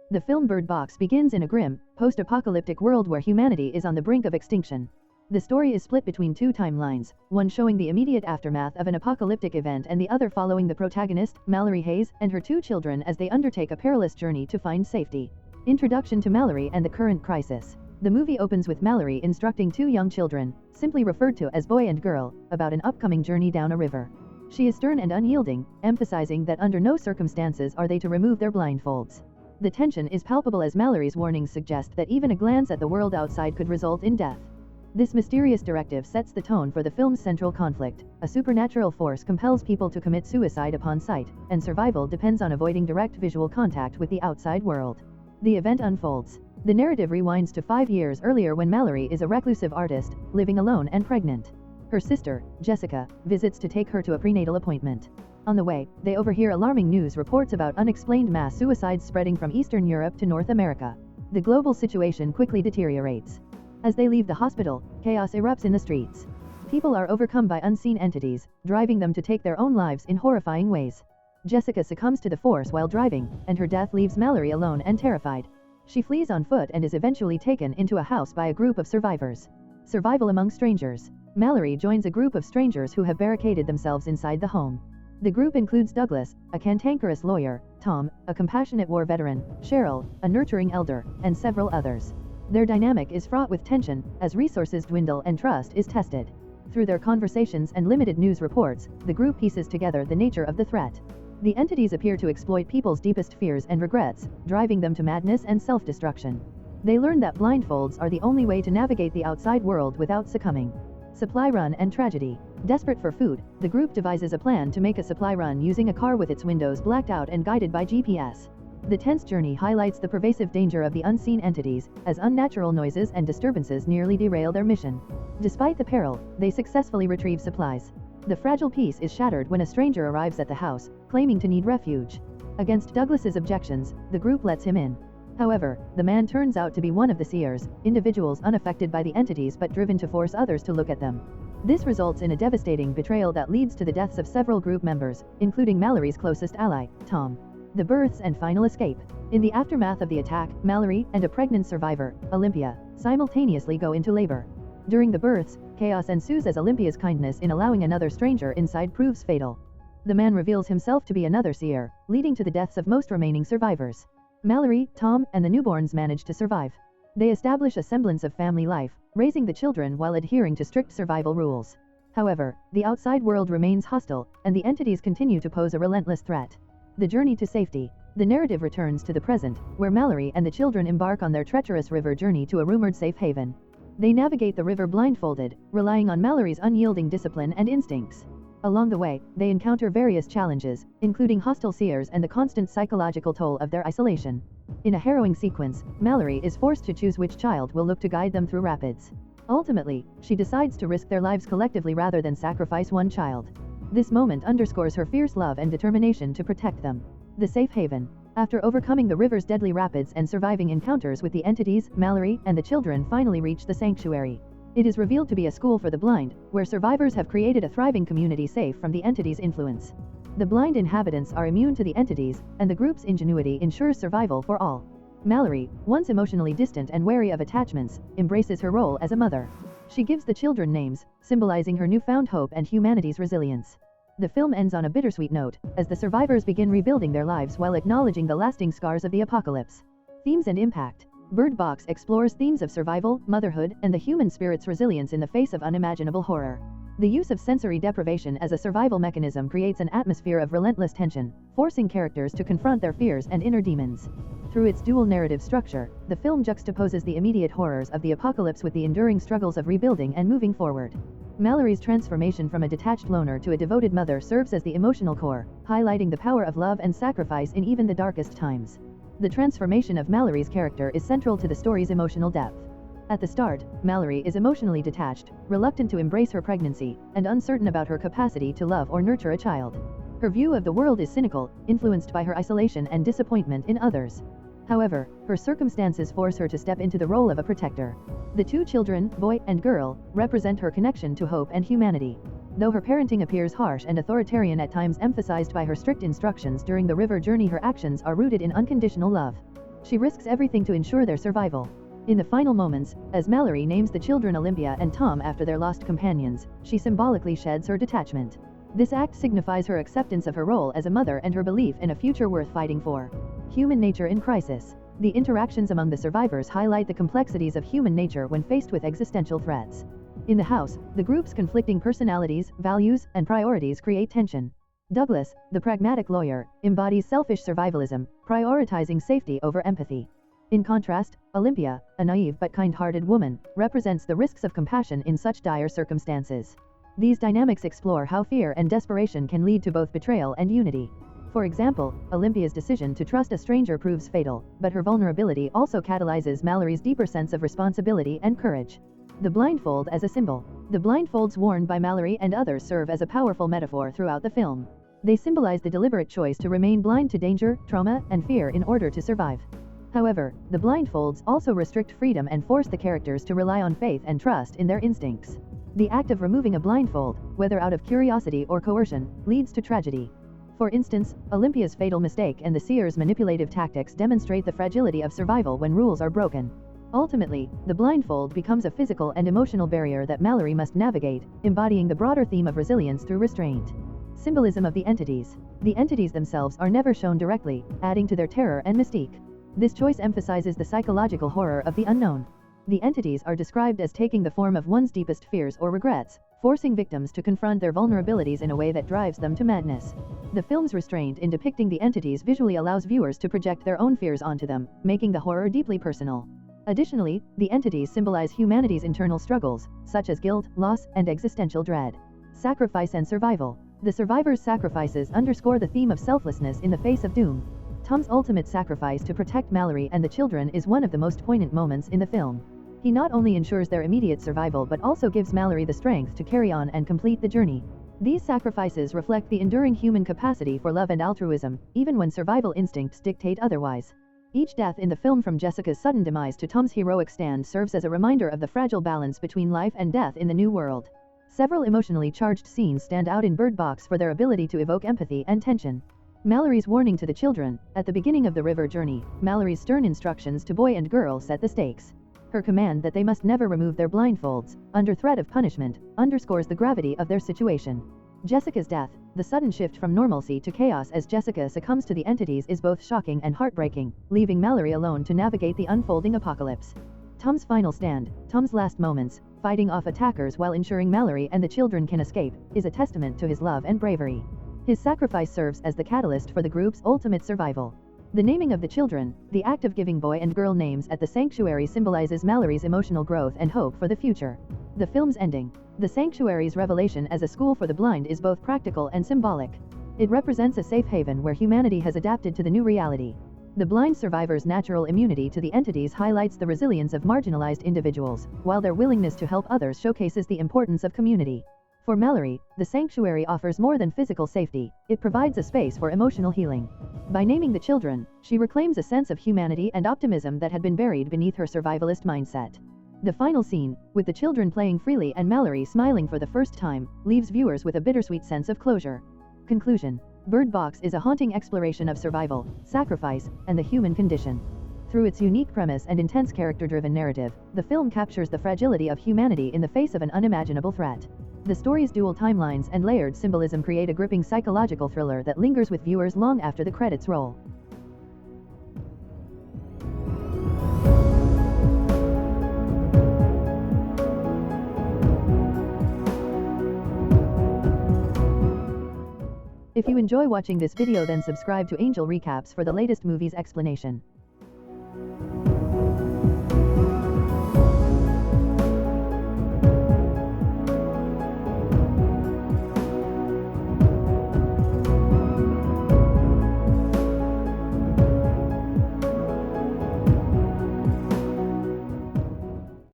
The film Bird Box begins in a grim, post-apocalyptic world where humanity is on the brink of extinction. The story is split between two timelines, one showing the immediate aftermath of an apocalyptic event and the other following the protagonist, Malorie Hayes, and her two children as they undertake a perilous journey to find safety. Introduction to Malorie and the current crisis. The movie opens with Malorie instructing two young children, simply referred to as boy and girl, about an upcoming journey down a river. She is stern and unyielding, emphasizing that under no circumstances are they to remove their blindfolds. The tension is palpable as Malorie's warnings suggest that even a glance at the world outside could result in death. This mysterious directive sets the tone for the film's central conflict. A supernatural force compels people to commit suicide upon sight, and survival depends on avoiding direct visual contact with the outside world. The event unfolds. The narrative rewinds to 5 years earlier when Malorie is a reclusive artist, living alone and pregnant. Her sister, Jessica, visits to take her to a prenatal appointment. On the way, they overhear alarming news reports about unexplained mass suicides spreading from Eastern Europe to North America. The global situation quickly deteriorates. As they leave the hospital, chaos erupts in the streets. People are overcome by unseen entities, driving them to take their own lives in horrifying ways. Jessica succumbs to the force while driving, and her death leaves Malorie alone and terrified. She flees on foot and is eventually taken into a house by a group of survivors. Survival among strangers. Malorie joins a group of strangers who have barricaded themselves inside the home. The group includes Douglas, a cantankerous lawyer, Tom, a compassionate war veteran, Cheryl, a nurturing elder, and several others. Their dynamic is fraught with tension, as resources dwindle and trust is tested. Through their conversations and limited news reports, the group pieces together the nature of the threat. The entities appear to exploit people's deepest fears and regrets, driving them to madness and self-destruction. They learn that blindfolds are the only way to navigate the outside world without succumbing. Supply run and tragedy. Desperate for food, the group devises a plan to make a supply run using a car with its windows blacked out and guided by GPS. The tense journey highlights the pervasive danger of the unseen entities, as unnatural noises and disturbances nearly derail their mission. Despite the peril, they successfully retrieve supplies. The fragile peace is shattered when a stranger arrives at the house, claiming to need refuge. Against Douglas's objections, the group lets him in. However, the man turns out to be one of the seers, individuals unaffected by the entities but driven to force others to look at them. This results in a devastating betrayal that leads to the deaths of several group members, including Malorie's closest ally, Tom. The births and final escape. In the aftermath of the attack, Malorie and a pregnant survivor, Olympia, simultaneously go into labor. During the births, chaos ensues as Olympia's kindness in allowing another stranger inside proves fatal. The man reveals himself to be another seer, leading to the deaths of most remaining survivors. Malorie, Tom, and the newborns manage to survive. They establish a semblance of family life, raising the children while adhering to strict survival rules. However, the outside world remains hostile, and the entities continue to pose a relentless threat. The journey to safety. The narrative returns to the present, where Malorie and the children embark on their treacherous river journey to a rumored safe haven. They navigate the river blindfolded, relying on Malorie's unyielding discipline and instincts. Along the way, they encounter various challenges, including hostile seers and the constant psychological toll of their isolation. In a harrowing sequence, Malorie is forced to choose which child will look to guide them through rapids. Ultimately, she decides to risk their lives collectively rather than sacrifice one child. This moment underscores her fierce love and determination to protect them. The safe haven. After overcoming the river's deadly rapids and surviving encounters with the entities, Malorie and the children finally reach the sanctuary. It is revealed to be a school for the blind, where survivors have created a thriving community safe from the entities' influence. The blind inhabitants are immune to the entities, and the group's ingenuity ensures survival for all. Malorie, once emotionally distant and wary of attachments, embraces her role as a mother. She gives the children names, symbolizing her newfound hope and humanity's resilience. The film ends on a bittersweet note, as the survivors begin rebuilding their lives while acknowledging the lasting scars of the apocalypse. Themes and impact. Bird Box explores themes of survival, motherhood, and the human spirit's resilience in the face of unimaginable horror. The use of sensory deprivation as a survival mechanism creates an atmosphere of relentless tension, forcing characters to confront their fears and inner demons. Through its dual narrative structure, the film juxtaposes the immediate horrors of the apocalypse with the enduring struggles of rebuilding and moving forward. Malorie's transformation from a detached loner to a devoted mother serves as the emotional core, highlighting the power of love and sacrifice in even the darkest times. The transformation of Malorie's character is central to the story's emotional depth. At the start, Malorie is emotionally detached, reluctant to embrace her pregnancy, and uncertain about her capacity to love or nurture a child. Her view of the world is cynical, influenced by her isolation and disappointment in others. However, her circumstances force her to step into the role of a protector. The two children, boy and girl, represent her connection to hope and humanity. Though her parenting appears harsh and authoritarian at times emphasized by her strict instructions during the river journey, her actions are rooted in unconditional love. She risks everything to ensure their survival. In the final moments, as Malorie names the children Olympia and Tom after their lost companions, she symbolically sheds her detachment. This act signifies her acceptance of her role as a mother and her belief in a future worth fighting for. Human nature in crisis. The interactions among the survivors highlight the complexities of human nature when faced with existential threats. In the house, the group's conflicting personalities, values, and priorities create tension. Douglas, the pragmatic lawyer, embodies selfish survivalism, prioritizing safety over empathy. In contrast, Olympia, a naive but kind-hearted woman, represents the risks of compassion in such dire circumstances. These dynamics explore how fear and desperation can lead to both betrayal and unity. For example, Olympia's decision to trust a stranger proves fatal, but her vulnerability also catalyzes Malorie's deeper sense of responsibility and courage. The blindfold as a symbol. The blindfolds worn by Malorie and others serve as a powerful metaphor throughout the film. They symbolize the deliberate choice to remain blind to danger, trauma, and fear in order to survive. However, the blindfolds also restrict freedom and force the characters to rely on faith and trust in their instincts. The act of removing a blindfold, whether out of curiosity or coercion, leads to tragedy. For instance, Olympia's fatal mistake and the seer's manipulative tactics demonstrate the fragility of survival when rules are broken. Ultimately, the blindfold becomes a physical and emotional barrier that Malorie must navigate, embodying the broader theme of resilience through restraint. Symbolism of the entities. The entities themselves are never shown directly, adding to their terror and mystique. This choice emphasizes the psychological horror of the unknown. The entities are described as taking the form of one's deepest fears or regrets, forcing victims to confront their vulnerabilities in a way that drives them to madness. The film's restraint in depicting the entities visually allows viewers to project their own fears onto them, making the horror deeply personal. Additionally, the entities symbolize humanity's internal struggles, such as guilt, loss, and existential dread. Sacrifice and survival. The survivors' sacrifices underscore the theme of selflessness in the face of doom. Tom's ultimate sacrifice to protect Malorie and the children is one of the most poignant moments in the film. He not only ensures their immediate survival but also gives Malorie the strength to carry on and complete the journey. These sacrifices reflect the enduring human capacity for love and altruism, even when survival instincts dictate otherwise. Each death in the film, from Jessica's sudden demise to Tom's heroic stand, serves as a reminder of the fragile balance between life and death in the new world. Several emotionally charged scenes stand out in Bird Box for their ability to evoke empathy and tension. Malorie's warning to the children. At the beginning of the river journey, Malorie's stern instructions to boy and girl set the stakes. Her command that they must never remove their blindfolds, under threat of punishment, underscores the gravity of their situation. Jessica's death, the sudden shift from normalcy to chaos as Jessica succumbs to the entities, is both shocking and heartbreaking, leaving Malorie alone to navigate the unfolding apocalypse. Tom's final stand. Tom's last moments, fighting off attackers while ensuring Malorie and the children can escape, is a testament to his love and bravery. His sacrifice serves as the catalyst for the group's ultimate survival. The naming of the children, the act of giving boy and girl names at the sanctuary, symbolizes Malorie's emotional growth and hope for the future. The film's ending. The sanctuary's revelation as a school for the blind is both practical and symbolic. It represents a safe haven where humanity has adapted to the new reality. The blind survivors' natural immunity to the entities highlights the resilience of marginalized individuals, while their willingness to help others showcases the importance of community. For Malorie, the sanctuary offers more than physical safety, it provides a space for emotional healing. By naming the children, she reclaims a sense of humanity and optimism that had been buried beneath her survivalist mindset. The final scene, with the children playing freely and Malorie smiling for the first time, leaves viewers with a bittersweet sense of closure. Conclusion. Bird Box is a haunting exploration of survival, sacrifice, and the human condition. Through its unique premise and intense character-driven narrative, the film captures the fragility of humanity in the face of an unimaginable threat. The story's dual timelines and layered symbolism create a gripping psychological thriller that lingers with viewers long after the credits roll. If you enjoy watching this video, then subscribe to Angel Recaps for the latest movies explanation.